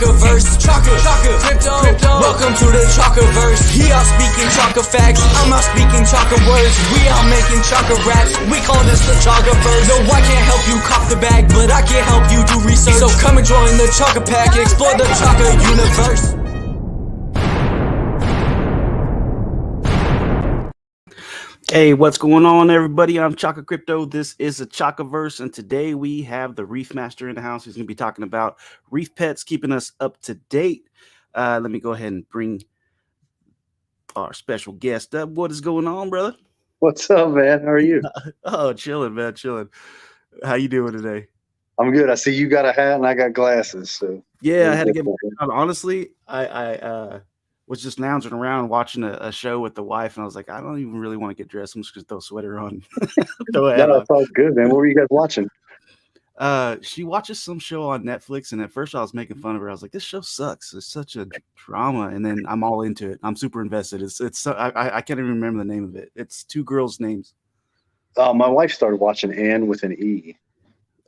Chakaverse. Chaka Crypto. Welcome to the Chakaverse. He all speaking Chaka facts, I'm all speaking Chaka words. We all making Chaka raps, we call this the Chakaverse. No, I can't help you cop the bag, but I can help you do research. So come and join the Chaka pack, explore the Chaka universe. Hey, what's going on, everybody? I'm Chaka Crypto. This is a Chakaverse, and today we have the Reef Master in the house. He's going to be talking about ReefPets, keeping us up to date. Let me go ahead and bring our special guest up. What is going on, brother? What's up, man? How are you? Oh, chilling, man, chilling. How you doing today? I'm good. I see you got a hat and I got glasses. So yeah, I had to get. Honestly, I was just lounging around watching a show with the wife, and I was like, I don't even really want to get dressed. I'm just gonna throw a sweater on. No, that's all good, man. What were you guys watching? She watches some show on Netflix, and at first I was making fun of her. I was like, this show sucks. It's such a drama, and then I'm all into it. I'm super invested. I can't even remember the name of it. It's two girls' names. My wife started watching Anne with an E.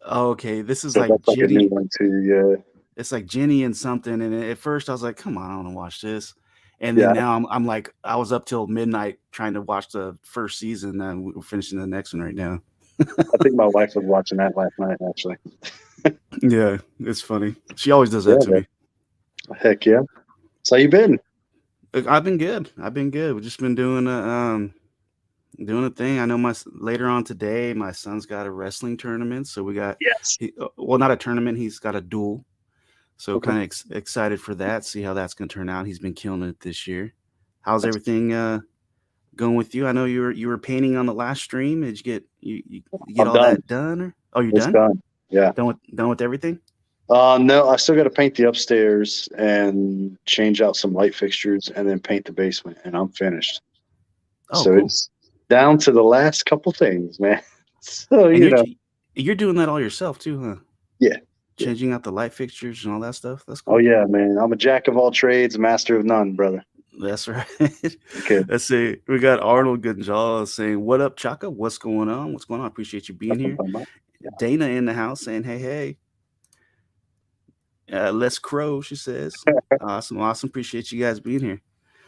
Oh, okay, this is so like that's Ginny. Like a new one too. Yeah. It's like Jenny and something, and at first I was like, come on, I want to watch this. And then now I'm like, I was up till midnight trying to watch the first season, and we're finishing the next one right now. I think my wife was watching that last night, actually. Yeah, it's funny. She always does that to me. Heck yeah. So how you been? I've been good. We've just been doing a thing. I know later on today, my son's got a wrestling tournament, so we got well, not a tournament. He's got a duel. So kind of excited for that. See how that's going to turn out. He's been killing it this year. How's everything going with you? I know you were painting on the last stream. Did you get all that done? Or? Oh, you're done? Done. Yeah. Done with everything? No, I still got to paint the upstairs and change out some light fixtures and then paint the basement, and I'm finished. Oh, so cool. It's down to the last couple things, man. So you're doing that all yourself too, huh? Yeah. Changing out the light fixtures and all that stuff. That's cool. Oh yeah, man. I'm a jack of all trades, master of none, brother. That's right. Okay. Let's see. We got Arnold Gonzalez saying, "What up, Chaka? What's going on? What's going on? Appreciate you being here." Yeah. Dana in the house saying, "Hey, hey." Les Crow, she says, "Awesome. Appreciate you guys being here."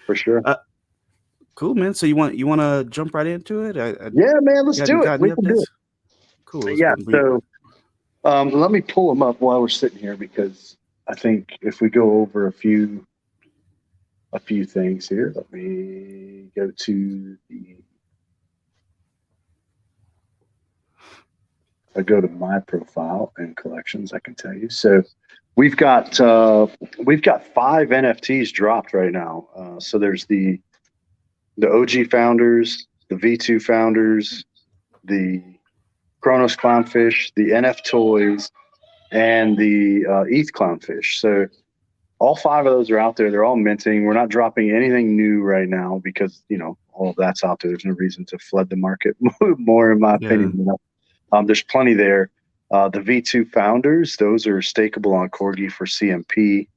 For sure. Cool, man. So you want to jump right into it? Yeah, man. Let's do it. We can do it. Cool. Yeah. So. Let me pull them up while we're sitting here, because I think if we go over a few things here, let me go to I go to my profile and collections. I can tell you. So we've got 5 NFTs dropped right now. So there's the OG founders, the V2 founders, the Kronos clownfish, the NF toys, and the ETH clownfish. So all 5 of those are out there. They're all minting. We're not dropping anything new right now because, all of that's out there. There's no reason to flood the market more, in my opinion. There's plenty there. The V2 founders, those are stakeable on Corgi for CMP.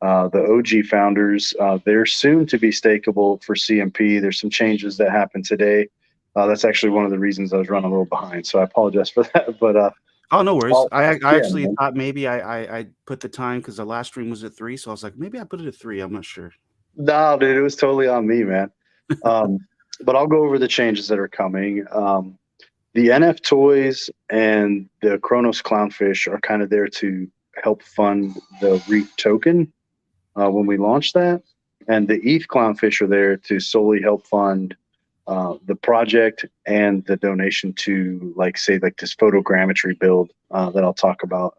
The OG founders, they're soon to be stakeable for CMP. There's some changes that happened today. That's actually one of the reasons I was running a little behind, so I apologize for that. But oh, no worries. I actually thought maybe I put the time, because the last stream was at 3, so I was like, maybe I put it at 3. I'm not sure. No, dude, it was totally on me, man. But I'll go over the changes that are coming. The NF toys and the Kronos clownfish are kind of there to help fund the Reef token when we launch that, and the ETH clownfish are there to solely help fund the project and the donation to, say this photogrammetry build that I'll talk about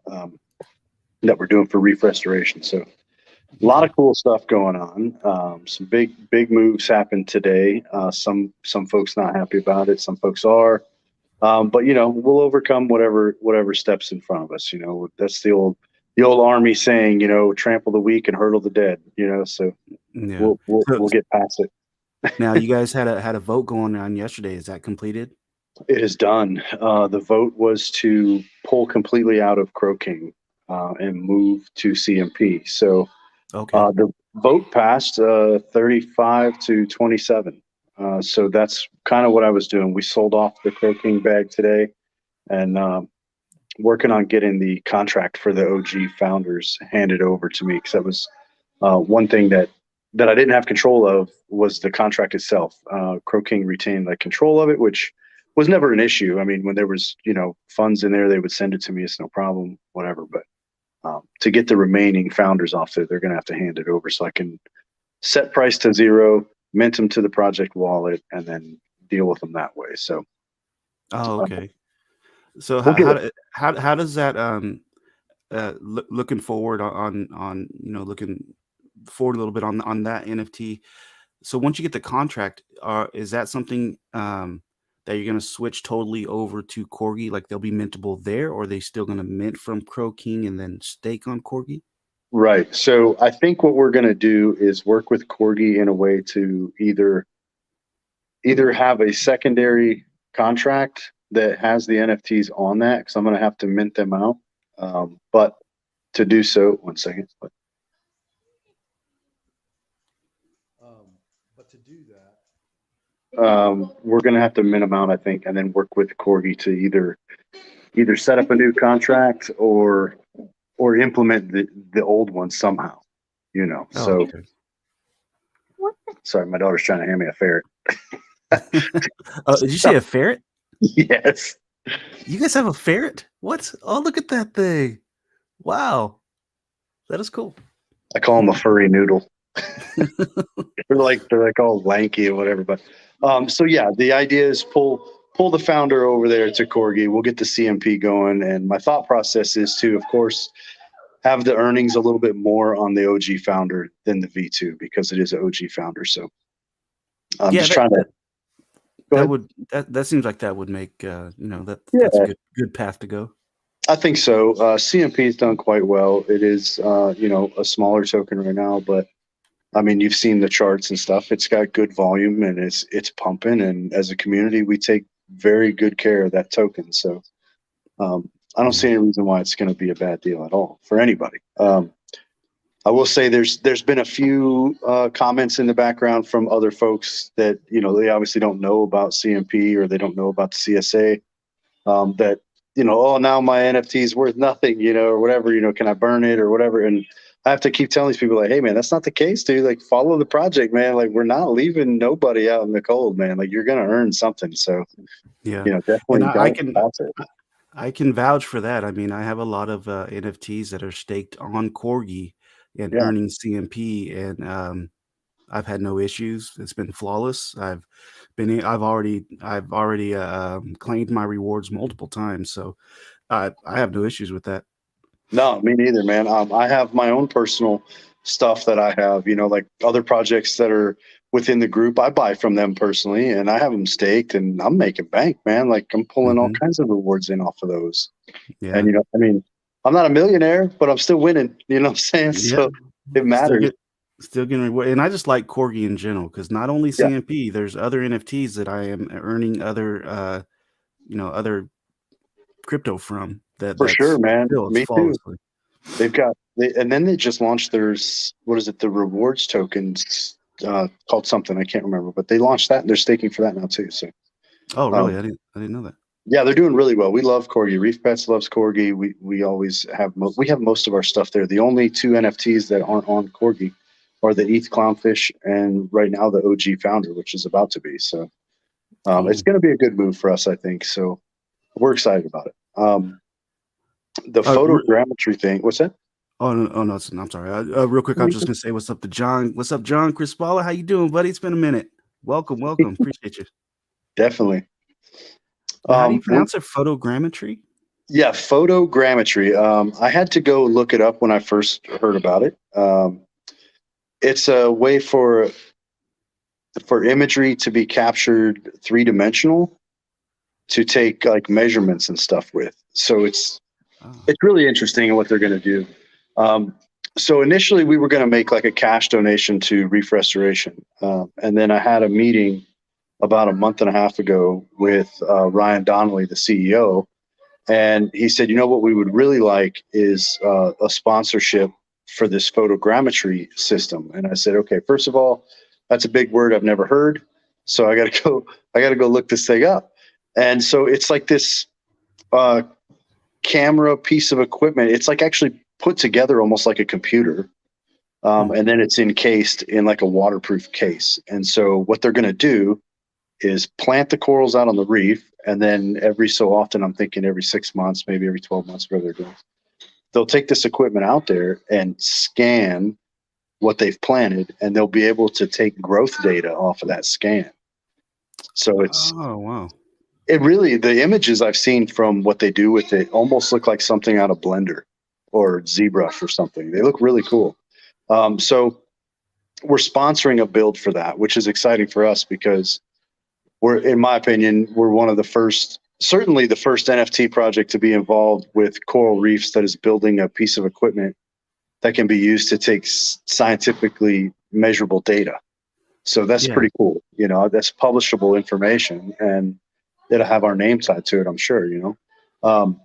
that we're doing for Reef Restoration. So a lot of cool stuff going on. Some big moves happened today. Some folks not happy about it. Some folks are. But we'll overcome whatever steps in front of us. That's the old army saying, trample the weak and hurdle the dead. So we'll get past it. Now, you guys had a vote going on yesterday. Is that completed? It is done. The vote was to pull completely out of Crow King and move to CMP. So the vote passed 35 to 27. So that's kind of what I was doing. We sold off the Crow King bag today, and working on getting the contract for the OG founders handed over to me, because that was one thing that I didn't have control of, was the contract itself. Crow King retained like control of it, which was never an issue. I mean, when there was, funds in there, they would send it to me. It's no problem, whatever. But to get the remaining founders off there, they're going to have to hand it over so I can set price to 0, mint them to the project wallet, and then deal with them that way. So, okay. So we'll how does that looking forward on looking forward a little bit on that NFT? So once you get the contract, is that something that you're going to switch totally over to Corgi? Like they'll be mintable there, or are they still going to mint from Crow King and then stake on Corgi? Right. So I think what we're going to do is work with Corgi in a way to either have a secondary contract that has the NFTs on that, because I'm going to have to mint them out. But to do so, one second. But to do that, we're going to have to mint them out, I think, and then work with Corgi to either set up a new contract or implement the old one somehow. So. Okay. Sorry, my daughter's trying to hand me a ferret. Did you say a ferret? Yes. You guys have a ferret? What? Oh, look at that thing. Wow. That is cool. I call him a furry noodle. they're like all lanky or whatever. But so yeah, the idea is pull the founder over there to Corgi. We'll get the CMP going. And my thought process is to, of course, have the earnings a little bit more on the OG founder than the V2, because it is an OG founder. So I'm just trying to. That seems like that would make that's a good path to go. I think so. CMP has done quite well. It is a smaller token right now, but I mean, you've seen the charts and stuff. It's got good volume and it's pumping. And as a community, we take very good care of that token. So I don't see any reason why it's going to be a bad deal at all for anybody. I will say there's been a few comments in the background from other folks that, they obviously don't know about CMP or they don't know about the CSA, that, oh, now my NFT is worth nothing, or whatever, can I burn it or whatever? And I have to keep telling these people, like, hey, man, that's not the case, dude. Like, follow the project, man. Like, we're not leaving nobody out in the cold, man. Like, you're going to earn something. So, definitely. And I can vouch for that. I mean, I have a lot of NFTs that are staked on Corgi and earning CMP, and I've had no issues. It's been flawless. I've already claimed my rewards multiple times, so I have no issues with that. No, me neither, man. I have my own personal stuff that I have, like other projects that are within the group. I buy from them personally, and I have them staked, and I'm making bank, man. Like I'm pulling all kinds of rewards in off of those. Yeah. And I mean, I'm not a millionaire, but I'm still winning. You know what I'm saying? Yeah. So it matters. Still getting reward, and I just like Corgi in general, because not only CMP, there's other NFTs that I am earning other crypto from. For sure, man. Me too. They've got, and then they just launched the rewards tokens called something I can't remember, but they launched that and they're staking for that now too. So. Oh, really? I didn't know that. Yeah, they're doing really well. We love Corgi. ReefPets loves Corgi. We always have we have most of our stuff there. The only 2 NFTs that aren't on Corgi are the ETH Clownfish and right now the OG founder, which is about to be. So it's going to be a good move for us, I think. So we're excited about it. The photogrammetry thing. What's that? Oh no, I'm sorry. Real quick, I'm just gonna say what's up to John. What's up, John Crispala? How you doing, buddy? It's been a minute. Welcome. Appreciate you. Definitely. How do you pronounce it? Photogrammetry? Yeah, photogrammetry. I had to go look it up when I first heard about it. It's a way for imagery to be captured 3-dimensional, to take like measurements and stuff with. So it's really interesting in what they're going to do. So initially we were going to make like a cash donation to Reef Restoration. And then I had a meeting about a month and a half ago with Ryan Donnelly, the CEO. And he said, what we would really like is a sponsorship for this photogrammetry system. And I said, okay, first of all, that's a big word I've never heard. So I got to go look this thing up. And so it's like this camera piece of equipment. It's like actually put together almost like a computer. And then it's encased in like a waterproof case. And so what they're going to do is plant the corals out on the reef. And then every so often, I'm thinking every 6 months, maybe every 12 months, whatever they're doing, they'll take this equipment out there and scan what they've planted, and they'll be able to take growth data off of that scan. So it's, oh wow, it really, the images I've seen from what they do with it almost look like something out of Blender or ZBrush or something. They look really cool. So we're sponsoring a build for that, which is exciting for us because we're, in my opinion, we're one of the first, certainly the first NFT project to be involved with coral reefs that is building a piece of equipment that can be used to take scientifically measurable data. So that's pretty cool. You know, that's publishable information, and it'll have our name tied to it, I'm sure, you know.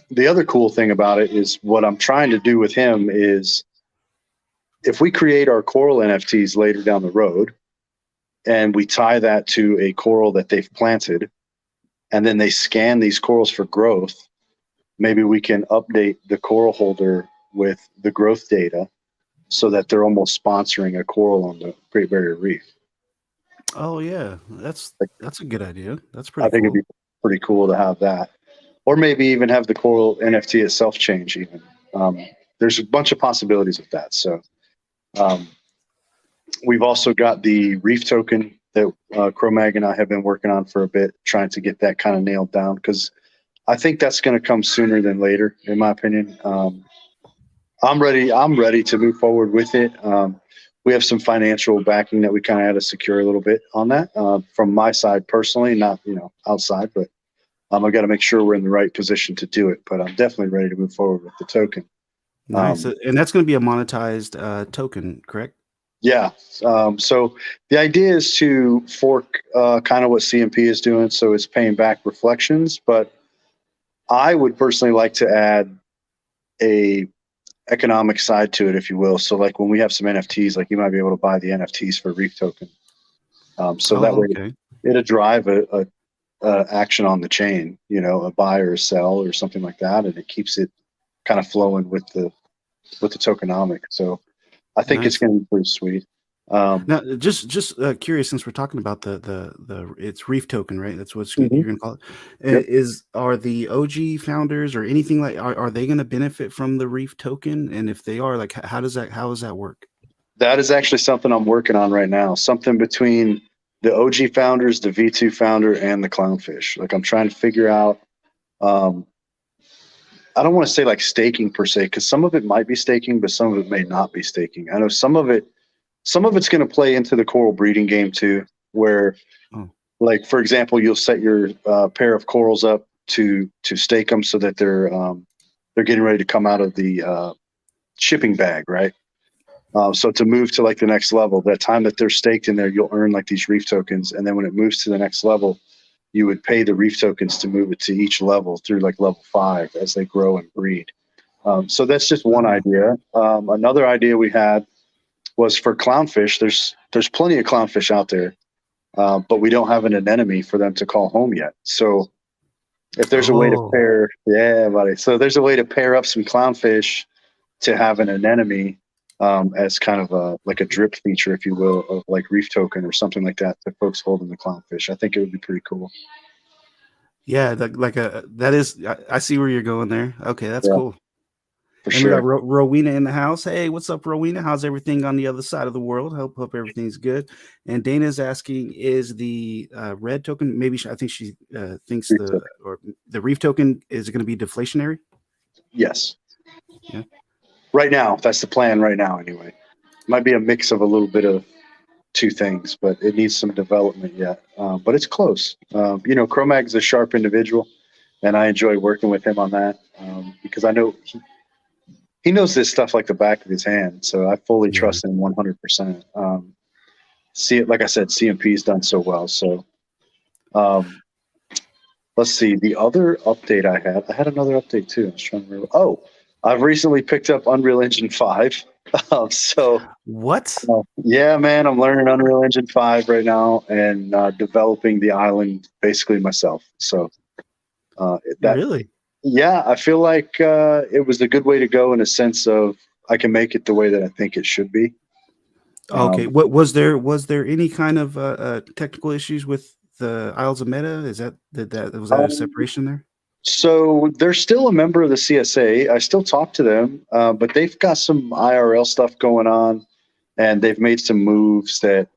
The other cool thing about it is what I'm trying to do with him is, if we create our coral NFTs later down the road and we tie that to a coral that they've planted, and then they scan these corals for growth, maybe we can update the coral holder with the growth data so that they're almost sponsoring a coral on the Great Barrier Reef. Oh yeah, that's a good idea. That's I pretty think cool. it'd be pretty cool to have that, or maybe even have the coral NFT itself change even. There's a bunch of possibilities with that. So we've also got the reef token that Chromag and I have been working on for a bit, trying to get that kind of nailed down, because I think that's going to come sooner than later, in my opinion. I'm ready to move forward with it. We have some financial backing that we kind of had to secure a little bit on that from my side personally, not, you know, outside, but I got to make sure we're in the right position to do it. But I'm definitely ready to move forward with the token. Nice. And that's going to be a monetized token, correct? Yeah. So the idea is to fork kind of what CMP is doing. So it's paying back reflections, but I would personally like to add a economic side to it, if you will. So like when we have some NFTs, like you might be able to buy the NFTs for Reef Token. So that way it'll drive a action on the chain, you know, a buy or a sell or something like that. And it keeps it kind of flowing with the tokenomic. So I think it's going to be pretty sweet. Now, just curious, since we're talking about the it's Reef Token, right? That's what you're going to call it. Yep. Are the OG founders or anything like, are they going to benefit from the Reef Token? And if they are, like, how does that work? That is actually something I'm working on right now. Something between the OG founders, the V2 founder, and the clownfish. Like, I'm trying to figure out. I don't want to say like staking per se, because some of it might be staking, but some of it may not be staking. I know some of it's going to play into the coral breeding game too, where, like, for example, you'll set your pair of corals up to stake them so that they're getting ready to come out of the shipping bag, right? So to move to like the next level, that time that they're staked in there, you'll earn like these reef tokens, and then when it moves to the next level, you would pay the reef tokens to move it to each level through like level 5 as they grow and breed. So that's just one idea. Another idea we had was for clownfish. There's plenty of clownfish out there, but we don't have an anemone for them to call home yet. So if there's a way to pair, so there's a way to pair up some clownfish to have an anemone as kind of like a drip feature, if you will, of like reef token or something like that to folks holding the clownfish. I think it would be pretty cool. Yeah, that is. I see where you're going there. Okay, that's cool. For and sure. We got Rowena in the house. Hey, what's up, Rowena? How's everything on the other side of the world? Hope everything's good. And Dana's asking, is the red token, maybe I think she thinks the reef token is going to be deflationary? Yes. Yeah. Right now, that's the plan right now anyway. Might be a mix of a little bit of two things, but it needs some development yet. But it's close. You know, Chromag's a sharp individual, and I enjoy working with him on that because I know he knows this stuff like the back of his hand. So I fully trust him 100%. See it, like I said, CMP's done so well. So let's see. The other update I had another update too. I was trying to remember. Oh, I've recently picked up Unreal Engine 5. So what? Yeah, man, I'm learning Unreal Engine 5 right now and developing the island basically myself. So really? Yeah, I feel like it was a good way to go in a sense of I can make it the way that I think it should be. Okay. Um, What was there any kind of technical issues with the Isles of Meta? Was that a um, separation there? so they're still a member of the CSA. I still talk to them, but they've got some IRL stuff going on, and they've made some moves that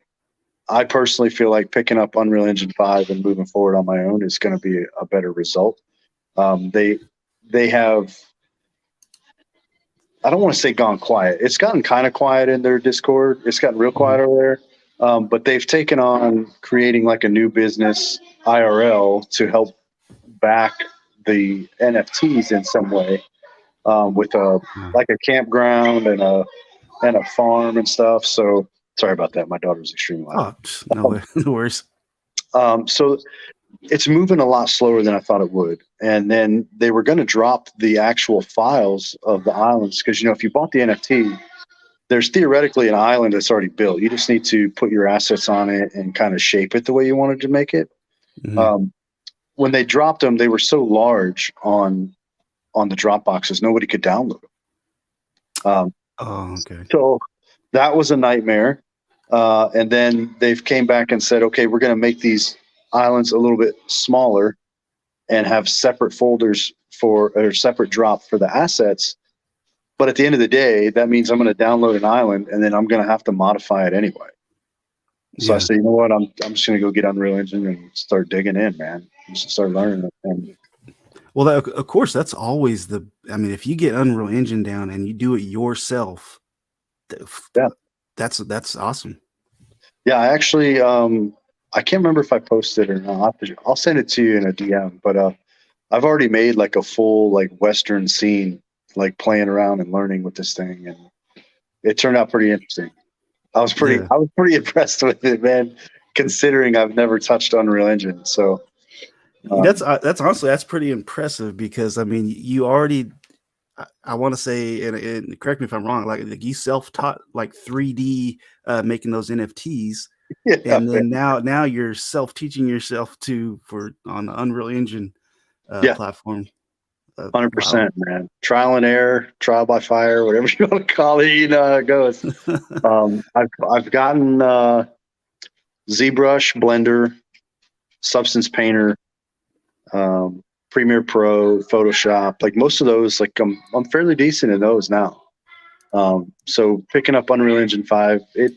I personally feel like picking up Unreal Engine 5 and moving forward on my own is going to be a better result. They have, I don't want to say gone quiet. It's gotten kind of quiet in their Discord. It's gotten real quiet Mhm. over there. But they've taken on creating like a new business IRL to help back the NFTs in some way, with a Uh, like a campground and a farm and stuff. So sorry about that. My daughter's extremely loud. no, no worries. So it's moving a lot slower than I thought it would. And then they were going to drop the actual files of the islands because, if you bought the NFT, there's theoretically an island that's already built. You just need to put your assets on it and kind of shape it the way you wanted to make it. Mhm. Um, when they dropped them, they were so large on the drop boxes, nobody could download them. Oh, okay. So that was a nightmare. And then they've came back and said, okay, we're going to make these islands a little bit smaller and have separate folders or separate drop for the assets. But at the end of the day, that means I'm going to download an island and then I'm going to have to modify it anyway. So I Yeah. said, you know what? I'm just going to go get Unreal Engine and start digging in, man. Just start learning it. And Well, of course, that's always I mean, if you get Unreal Engine down and you do it yourself, th- yeah, that's awesome. yeah. I actually, I can't remember if I posted it or not. I'll send it to you in a DM. But I've already made like a full like Western scene, like playing around and learning with this thing, and it turned out pretty interesting. Yeah. I was pretty impressed with it, man. Considering I've never touched Unreal Engine, so That's honestly that's pretty impressive because I mean you already I want to say and correct me if I'm wrong like you self-taught like 3D making those NFTs yeah, and then now you're self-teaching yourself for on the Unreal Engine yeah, platform. Wow. 100%, man. Trial and error, trial by fire, whatever you want to call it. You know how it goes. I've gotten ZBrush, Blender, Substance Painter, um, Premiere Pro, Photoshop. Like most of those, like I'm fairly decent in those now. So picking up Unreal Engine 5, it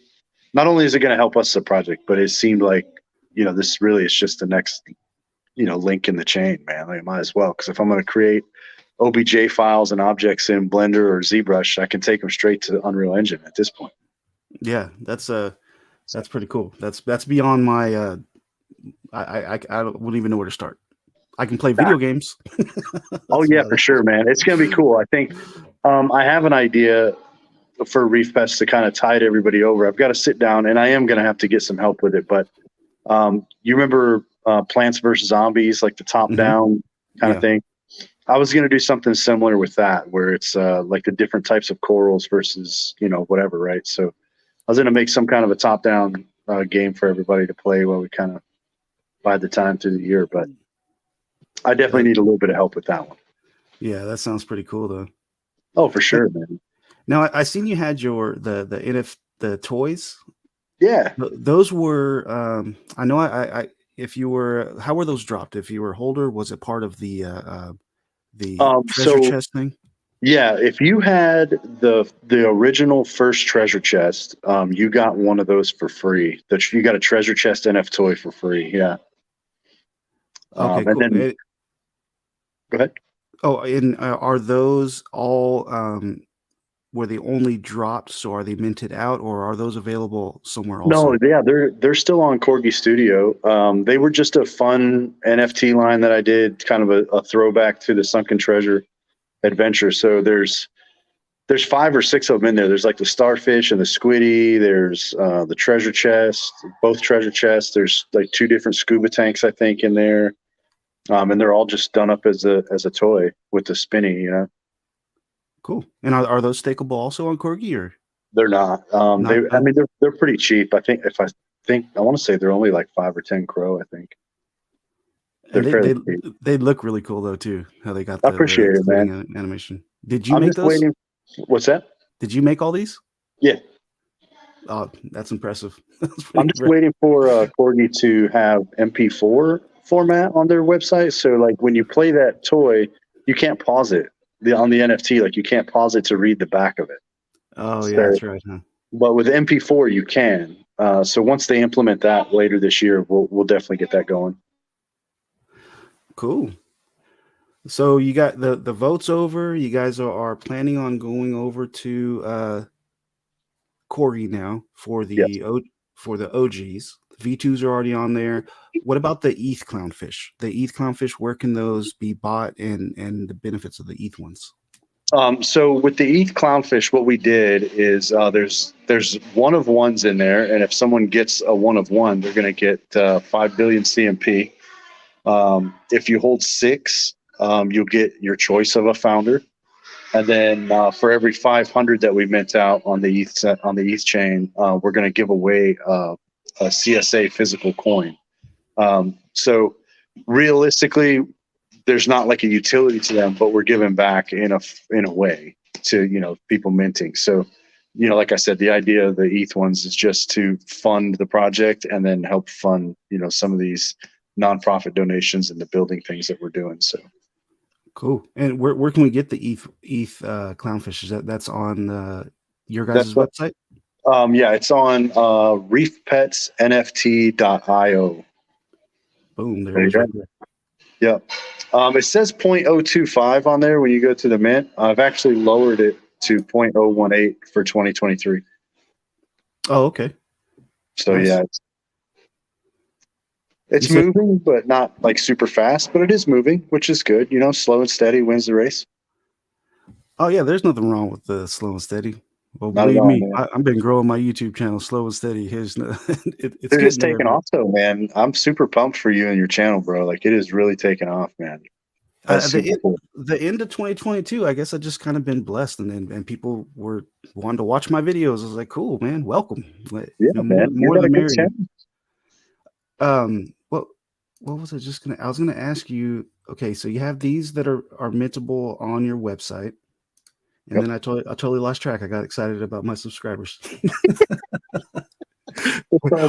not only is it going to help us the project, but it seemed like this really is just the next link in the chain, man. Like, I might as well, because if I'm going to create OBJ files and objects in Blender or ZBrush, I can take them straight to the Unreal Engine at this point. Yeah, that's pretty cool. That's beyond my I wouldn't even know where to start. I can play video games. Oh That's yeah, about for it. sure, man. It's going to be cool. I think I have an idea for ReefPets to kind of tide everybody over. I've got to sit down, and I am going to have to get some help with it. But you remember Plants vs Zombies, like the top Mhm. down kind of Yeah. thing? I was going to do something similar with that, where it's like the different types of corals versus whatever, right? So I was going to make some kind of a top down game for everybody to play while we kind of bide the time through the year. But I definitely That need a little bit of help with that one. yeah, that sounds pretty cool though. Oh, for sure, man. Now I seen you had the toys. Yeah. Those were I know I if you were how were those dropped? If you were a holder, was it part of the treasure So chest thing? yeah, if you had the original first treasure chest, you got one of those for free. That you got a treasure chest NF toy for free. Yeah. Okay, And cool. then go ahead. Oh, and are those all were they only dropped? So are they minted out, or are those available somewhere No, also? yeah, they're still on Corgi Studio. They were just a fun NFT line that I did, kind of a throwback to the Sunken Treasure adventure. So there's 5 or 6 of them in there. There's like the starfish and the squiddy. There's the treasure chest, both treasure chests. There's like 2 different scuba tanks, I think, in there, and they're all just done up as a toy with the spinny. Cool. And are those stakeable also on Corgi or They're not. not? I mean, they're pretty cheap. I think I want to say they're only like 5 or 10 crow. I think. They're And fairly cheap. they look really cool though too. How they got I the appreciate it, man. floating animation. Did you I'm make just those? waiting. What's that? Did you make all these? Yeah, Oh, that's impressive. That's I'm pretty just waiting for Corgi to have MP4 format on their website. So like when you play that toy, you can't pause it. On the NFT, like you can't pause it to read the back of it. Oh yeah, So, that's right, huh? but with MP4 you can. So once they implement that later this year, we'll definitely get that going. Cool. So you got the votes over. You guys are planning on going over to Corgi now for Yes. for the OGs. V2s are already on there. What about the ETH clownfish? The ETH clownfish, where can those be bought and the benefits of the ETH ones? So with the ETH clownfish, what we did is there's one of ones in there, and if someone gets a one of one, they're going to get 5 billion CMP. If you hold 6, you'll get your choice of a founder, and then for every 500 that we mint out on the ETH chain, we're going to give away a CSA physical coin. So realistically, there's not like a utility to them, but we're giving back in a way to people minting. So like I said, the idea of the ETH ones is just to fund the project and then help fund some of these nonprofit donations into building things that we're doing. So cool. And where can we get the ETH clownfish? That's on your guys' that's website? yeah, it's on ReefPetsNFT.io. Boom, there There it you is go. right there. Yep. It says 0.025 on there when you go to the mint. I've actually lowered it to 0.018 for 2023. Oh, okay. So Nice. yeah, it's moving, but not like super fast, but it is moving, which is good. Slow and steady wins the race. Oh yeah, there's nothing wrong with the slow and steady. Well, Not at believe all, me, man. I've been growing my YouTube channel slow and steady. Here's no, it's Dude, it's getting there, taking but off though, man. I'm super pumped for you and your channel, bro. Like it is really taking off, man. That's super cool. the end of 2022, I guess I just kind of been blessed, and people were wanting to watch my videos. I was like, cool, man, welcome. Yeah, man. You More got the a good merrier. channel. What was I was gonna ask you. Okay, so you have these that are mintable on your website, and then I totally lost track. I got excited about my subscribers.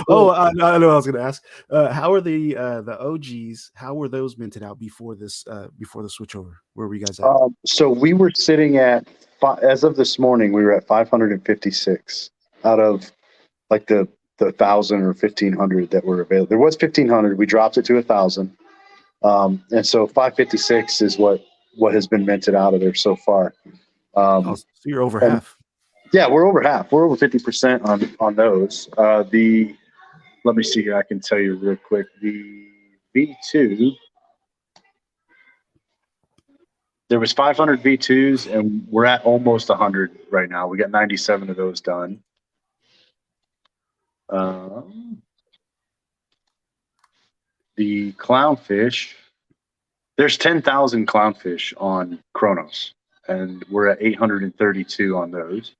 Oh, I know what I was going to ask. How are the OGs? How were those minted out before the switchover? Where were you guys at? So we were sitting at, as of this morning, we were at 556 out of like the 1,000 or 1,500 that were available. There was 1,500. We dropped it to 1,000, and so 556 is what has been minted out of there so far. So you're over half. Yeah, we're over half. We're over 50% on those. Let me see here. I can tell you real quick. The V2, there was 500 V2s, and we're at almost 100 right now. We got 97 of those done. The clownfish, there's 10,000 clownfish on Chronos, and we're at 832 on those.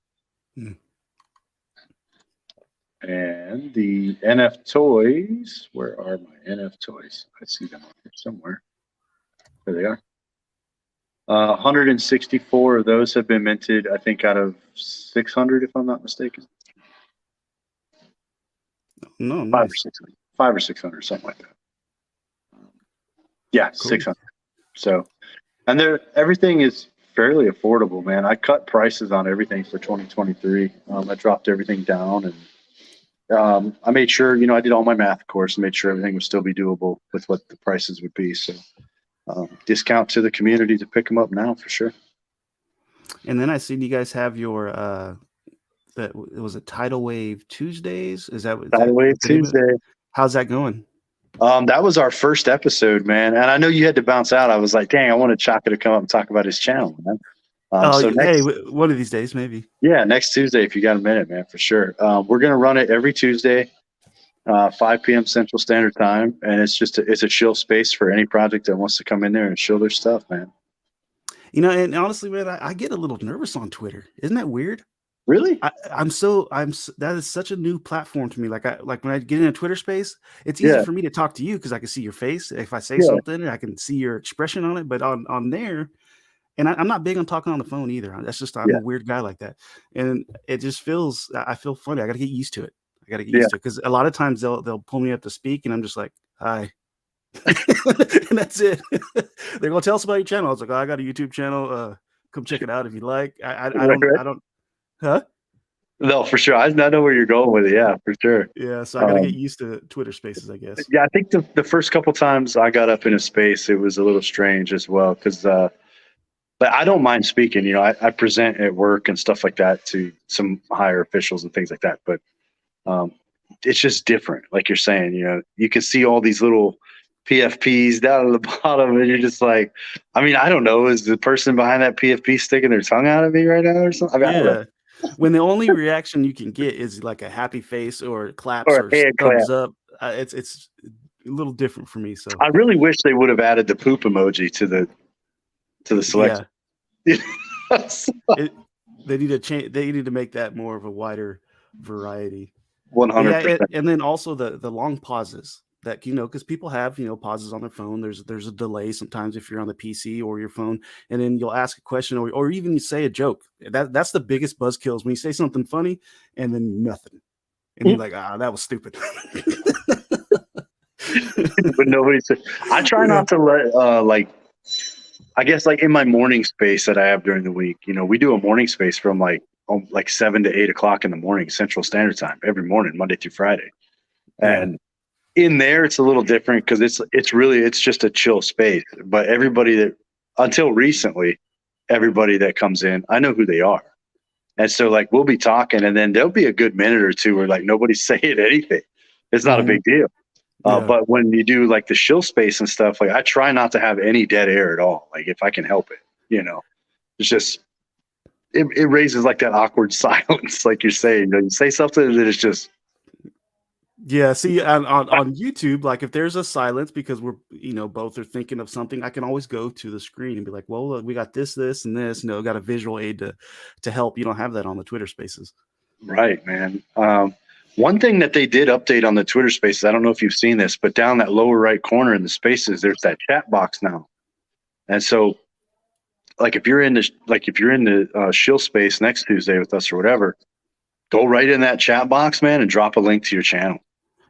And the NF toys, where are my NF toys? I see them on here somewhere. There they are. 164 of those have been minted, I think, out of 600, if I'm not mistaken. No, nice. 5 or 600, something like that. Yeah, cool. 600. So, and everything is fairly affordable, man. I cut prices on everything for 2023. I dropped everything down, and I made sure, I did all my math course and made sure everything would still be doable with what the prices would be. So discount to the community to pick them up now for sure. And then I seen you guys have your, it was a Tidal Wave Tuesdays. Is that Tidal Wave Tuesday? How's that going? That was our first episode, man. And I know you had to bounce out. I was like, dang, I wanted Chaka to come up and talk about his channel, man. Hey, one of these days, maybe. Yeah, next Tuesday, if you got a minute, man, for sure. We're going to run it every Tuesday, 5 p.m. Central Standard Time. And it's just it's a chill space for any project that wants to come in there and show their stuff, man. And honestly, man, I get a little nervous on Twitter. Isn't that weird? Really? That is such a new platform to me. Like when I get in a Twitter space, it's easy Yeah. for me to talk to you because I can see your face. If I say Yeah. something, I can see your expression on it. But on there, and I'm not big on talking on the phone either. That's just I'm Yeah. a weird guy like that, and it just feels I feel funny. I got to get used to it. I got to get Yeah. used to it because a lot of times they'll pull me up to speak, and I'm just like, hi. And that's it. They're gonna tell us about your channel. I was like, oh, I got a YouTube channel. Come check it out if you like. Right, right. I don't. Huh? No, for sure. I know where you're going with it. Yeah, for sure. Yeah, so I got to get used to Twitter Spaces, I guess. Yeah, I think the first couple times I got up in a space, it was a little strange as well because, but I don't mind speaking. You know, I present at work and stuff like that to some higher officials and things like that. But um, it's just different, like you're saying. You know, you can see all these little PFPs down at the bottom, and you're just like, I mean, I don't know, is the person behind that PFP sticking their tongue out at me right now or something? I mean, I don't know. When the only reaction you can get is like a happy face or claps Or or a hand thumbs clap. up, it's a little different for me. So I really wish they would have added the poop emoji to the selection. yeah, they need to change. They need to make that more of a wider variety. 100%. And then also the long pauses that because people have pauses on their phone. There's a delay sometimes if you're on the PC or your phone, and then you'll ask a question or even you say a joke. That's the biggest buzzkills when you say something funny and then nothing, and you're like, that was stupid. But nobody said. I try not to let I guess like in my morning space that I have during the week. You know, we do a morning space from like 7 to 8 o'clock in the morning Central Standard Time every morning, Monday through Friday, and in there it's a little different because it's just a chill space. But everybody that until recently, everybody that comes in, I know who they are, and so like we'll be talking, and then there'll be a good minute or two where like nobody's saying anything. It's not a big deal. But when you do like the chill space and stuff, like I try not to have any dead air at all. Like if I can help it, it's just it raises like that awkward silence, like you're saying. You say something that is just. Yeah, see on YouTube, like if there's a silence because we're both are thinking of something, I can always go to the screen and be like, well, look, we got this and this, got a visual aid to help. You don't have that on the Twitter Spaces. Right, man. One thing that they did update on the Twitter Spaces, I don't know if you've seen this, but down that lower right corner in the Spaces, there's that chat box now, and so like if you're in the shill space next Tuesday with us or whatever, go right in that chat box, man, and drop a link to your channel.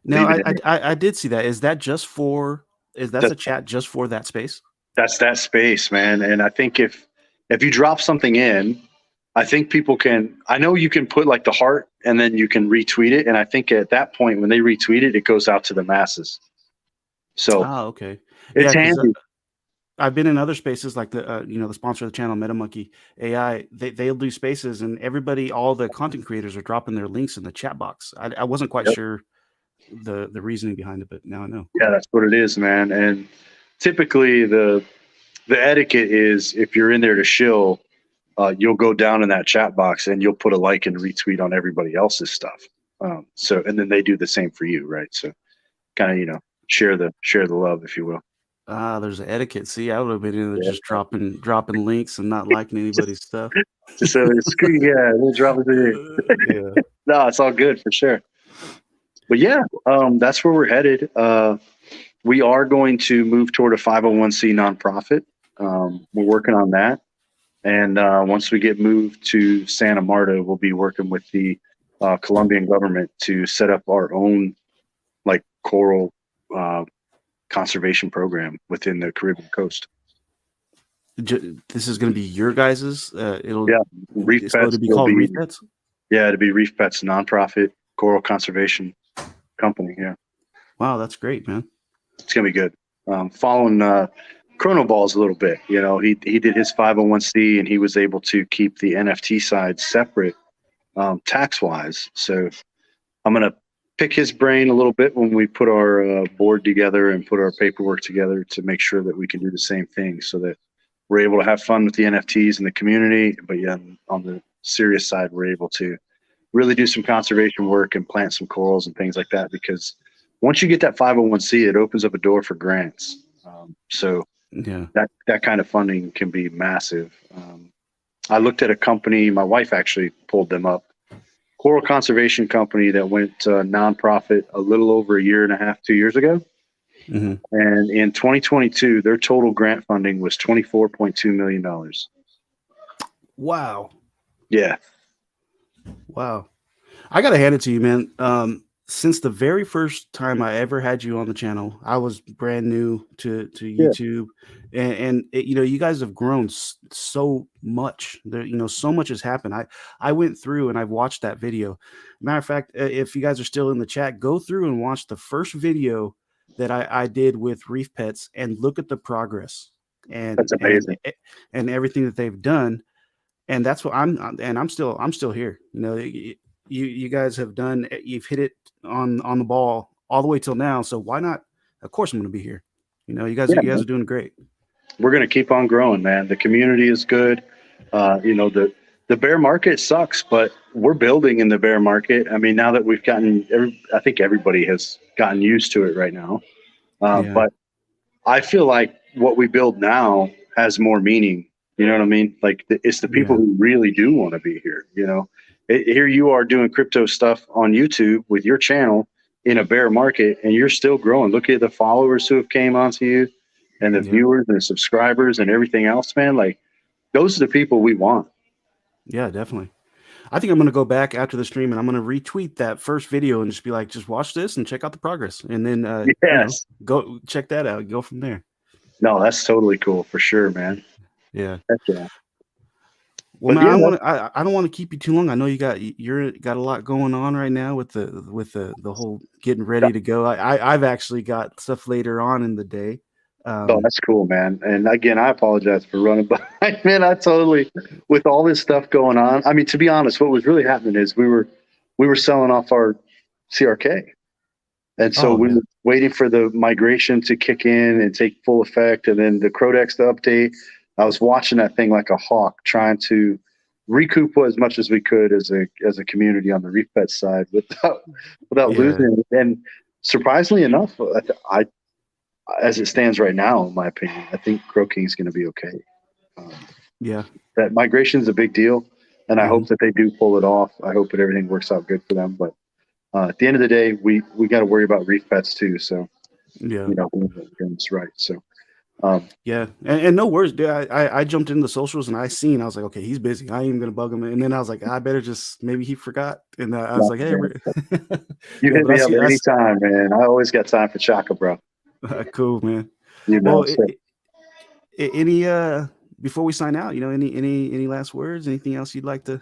Now, I did see that. Is that a chat just for that space? That's that space, man. And I think if you drop something in, I think people can. I know you can put like the heart, and then you can retweet it. And I think at that point, when they retweet it, it goes out to the masses. So, okay, it's handy. I've been in other spaces like the sponsor of the channel, MetaMonkey AI. They'll do spaces, and all the content creators are dropping their links in the chat box. I wasn't quite sure the reasoning behind it, but now I know. Yeah, that's what it is, man. And typically the etiquette is if you're in there to shill, you'll go down in that chat box and you'll put a like and retweet on everybody else's stuff. And then they do the same for you, right? So kind of share the love, if you will. There's an etiquette. See, I would have been in there just dropping links and not liking anybody's stuff. So we'll drop it. No, it's all good for sure. But yeah, that's where we're headed. We are going to move toward a 501c nonprofit. We're working on that. And once we get moved to Santa Marta, we'll be working with the Colombian government to set up our own like coral conservation program within the Caribbean coast. This is going to be your guys's. ReefPets. So it'll be called ReefPets. Yeah, it'll be ReefPets, nonprofit coral conservation company. Yeah. Wow, that's great, man. It's gonna be good. Following Chronoballs a little bit. He did his 501c and he was able to keep the NFT side separate tax wise. So I'm gonna pick his brain a little bit when we put our board together and put our paperwork together to make sure that we can do the same thing so that we're able to have fun with the NFTs in the community. But yeah, on the serious side, we're able to really do some conservation work and plant some corals and things like that, because once you get that 501c, it opens up a door for grants. So that kind of funding can be massive. I looked at a company, my wife actually pulled them up. coral conservation company that went nonprofit a little over a year and a half, 2 years ago. Mm-hmm. And in 2022, their total grant funding was $24.2 million. Wow. Yeah. Wow. I got to hand it to you, man. Since the very first time I ever had you on the channel, I was brand new to YouTube, and it, you guys have grown so much. There, so much has happened. I went through and I've watched that video. Matter of fact, if you guys are still in the chat, go through and watch the first video that I did with ReefPets and look at the progress and That's amazing. and everything that they've done. And that's what I'm still here. You guys have done, you've hit it on the ball all the way till now. So why not? Of course I'm going to be here. You guys are doing great. We're going to keep on growing, man. The community is good. The bear market sucks, but we're building in the bear market. I mean, now that we've I think everybody has gotten used to it right now. But I feel like what we build now has more meaning. You know what I mean? Like it's the people who really do want to be here. Here you are doing crypto stuff on YouTube with your channel in a bear market, and you're still growing. Look at the followers who have came onto you, and the viewers and the subscribers and everything else, man. Like those are the people we want. Yeah, definitely. I think I'm going to go back after the stream and I'm going to retweet that first video and just be like, just watch this and check out the progress, and then go check that out. Go from there. No, that's totally cool for sure, man. Yeah. Yeah. Well, man, I don't want to keep you too long. I know you got a lot going on right now with the whole getting ready to go. I've actually got stuff later on in the day. That's cool, man. And again, I apologize for running behind, man. With all this stuff going on. I mean, to be honest, what was really happening is we were selling off our CRK. And so we were waiting for the migration to kick in and take full effect. And then the Crodex to update. I was watching that thing like a hawk, trying to recoup as much as we could as a community on the ReefPets side without losing it. And surprisingly enough, as it stands right now, in my opinion, I think Croaking is going to be okay. That migration is a big deal, and I hope that they do pull it off. I hope that everything works out good for them. But at the end of the day, we got to worry about ReefPets too. So it's right. So. And no worries, dude. I jumped into the socials and I was like, okay, he's busy. I ain't even gonna bug him. And then I was like, I better just, maybe he forgot. And I was like, hey, you hit me up anytime, man. I always got time for Chaka, bro. Cool, man. Any before we sign out, any last words? Anything else you'd like to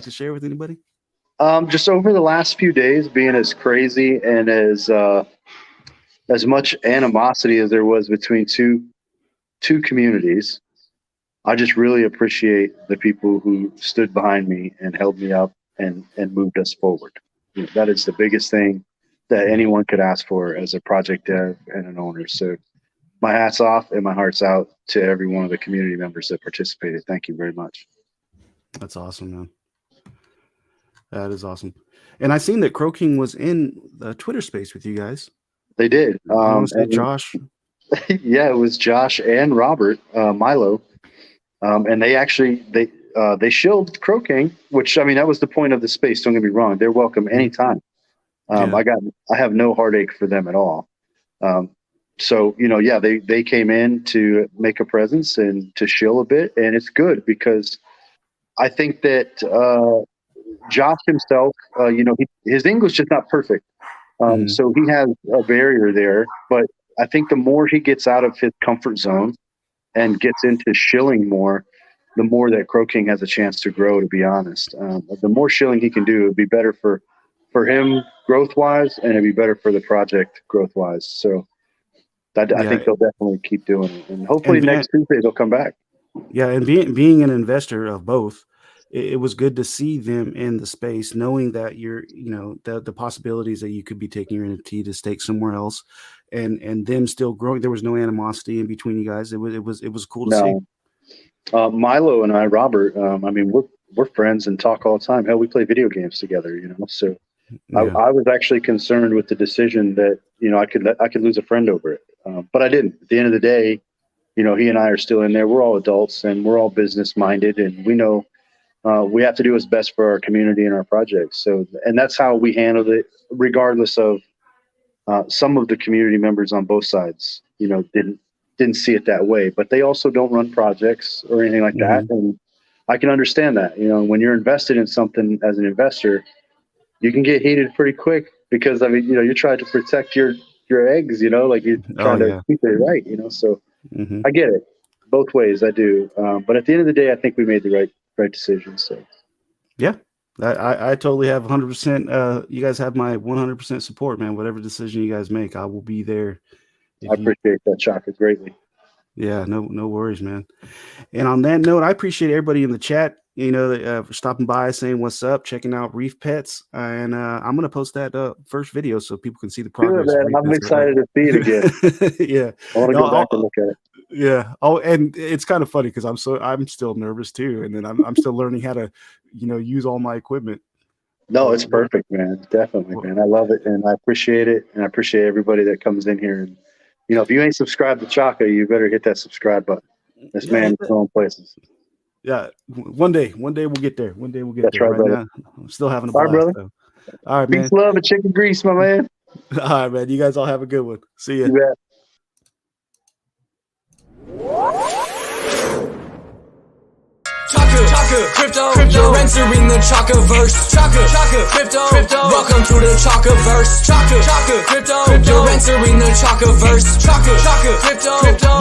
share with anybody? Just over the last few days, being as crazy and as much animosity as there was between two communities, I just really appreciate the people who stood behind me and held me up and moved us forward. That is the biggest thing that anyone could ask for as a project dev and an owner. So my hat's off and my heart's out to every one of the community members that participated. Thank you very much. That's awesome, man. That is awesome. And I seen that Croaking was in the Twitter space with you guys. They did. Josh. Yeah, it was Josh and Robert Milo, and they shilled Croaking, which, I mean, that was the point of the space. Don't get me wrong; they're welcome anytime. I have no heartache for them at all. So they came in to make a presence and to shill a bit, and it's good because I think that Josh himself, his English is not perfect. So he has a barrier there, but I think the more he gets out of his comfort zone and gets into shilling more, the more that Croaking has a chance to grow, to be honest. The more shilling he can do, it would be better for him growth-wise, and it'd be better for the project growth-wise. So I think they'll definitely keep doing it. And hopefully next Tuesday they'll come back. Yeah, and being an investor of both, it was good to see them in the space, knowing that the possibilities that you could be taking your NFT to stake somewhere else, and them still growing. There was no animosity in between you guys. It was cool to see. Milo and I, Robert, I mean, we're friends and talk all the time. Hell, we play video games together, So I was actually concerned with the decision that I could lose a friend over it, but I didn't. At the end of the day, he and I are still in there. We're all adults and we're all business minded, and we know we have to do what's best for our community and our projects. So, and that's how we handled it, regardless of some of the community members on both sides, you know, didn't see it that way, but they also don't run projects or anything like that. And I can understand that, you know, when you're invested in something as an investor, you can get heated pretty quick because, I mean, you know, you're trying to protect your eggs, you know, like you're trying to keep it right, you know, so I get it both ways. I do. But at the end of the day, I think we made the right decision. So, yeah, I totally have 100%. You guys have my 100% support, man. Whatever decision you guys make, I will be there. I appreciate that, Chaka, greatly. Yeah, no worries, man. And on that note, I appreciate everybody in the chat, you know, for stopping by, saying what's up, checking out ReefPets, and I'm gonna post that first video so people can see the progress. Good, man. I'm excited to see it again. Yeah, I want to go back and look at it. Yeah. Oh, and it's kind of funny because I'm still nervous too, and then I'm still learning how to, you know, use all my equipment. No, it's perfect, man. Definitely, man. I love it, and I appreciate it, and I appreciate everybody that comes in here. And you know, if you ain't subscribed to Chaka, you better hit that subscribe button. This man is going places. Yeah, one day we'll get there. One day we'll get That's there. right, brother. Now, I'm still having a blast. All right, brother. So. All right, man. Peace, love, and chicken grease, my man. All right, man. You guys all have a good one. See ya. You bet. Chaka Crypto, you're entering the Chaka-verse. Chaka Crypto, welcome to the Chaka-verse. Chaka Crypto, you're entering the Chaka-verse. Chaka Crypto.